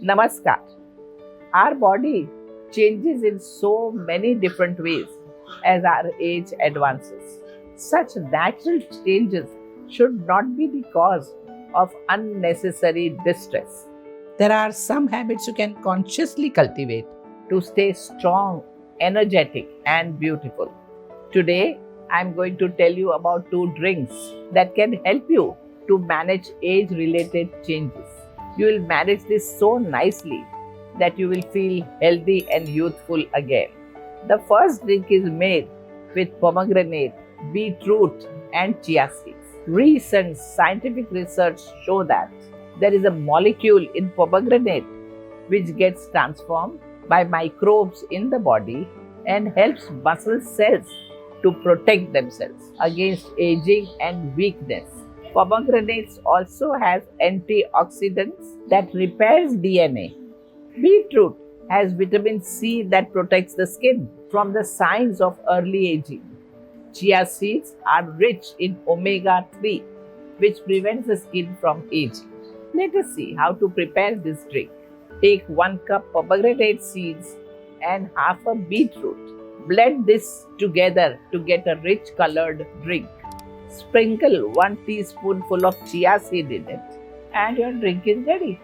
Namaskar. Our body changes in so many different ways as our age advances. Such natural changes should not be the cause of unnecessary distress. There are some habits you can consciously cultivate to stay strong, energetic, and beautiful. Today, I'm going to tell you about two drinks that can help you to manage age related changes. You will manage this so nicely that you will feel healthy and youthful again. The first drink is made with pomegranate, beetroot, and chia seeds. Recent scientific research show that there is a molecule in pomegranate which gets transformed by microbes in the body and helps muscle cells to protect themselves against aging and weakness. Pomegranates also has antioxidants that repairs DNA. Beetroot has vitamin C that protects the skin from the signs of early aging. Chia seeds are rich in omega 3, which prevents the skin from aging. Let us see how to prepare this drink. Take 1 cup pomegranate seeds and half a beetroot. Blend this together to get a rich colored drink. Sprinkle 1 teaspoonful of chia seed in it and your drink is ready.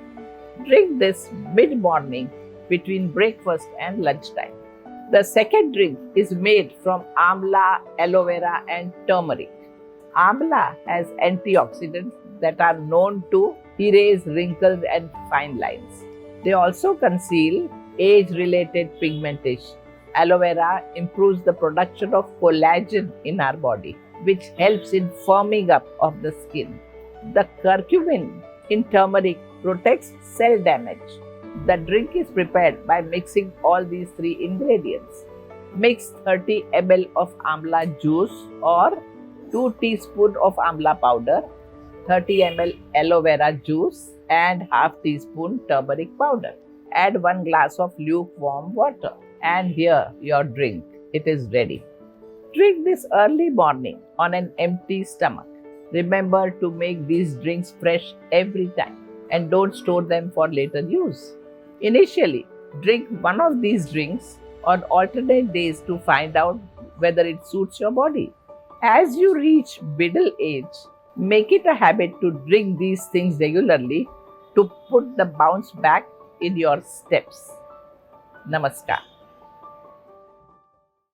Drink this mid-morning between breakfast and lunchtime. The second drink is made from amla, aloe vera and turmeric. Amla has antioxidants that are known to erase wrinkles and fine lines. They also conceal age-related pigmentation. Aloe vera improves the production of collagen in our body, which helps in firming up of the skin. The curcumin in turmeric protects cell damage. The drink is prepared by mixing all these three ingredients. Mix 30 ml of amla juice or 2 teaspoons of amla powder, 30 ml aloe vera juice and half teaspoon turmeric powder. Add 1 glass of lukewarm water. And here your drink. It is ready. Drink this early morning on an empty stomach. Remember to make these drinks fresh every time and don't store them for later use. Initially, drink one of these drinks on alternate days to find out whether it suits your body. As you reach middle age, make it a habit to drink these things regularly to put the bounce back in your steps. Namaskar.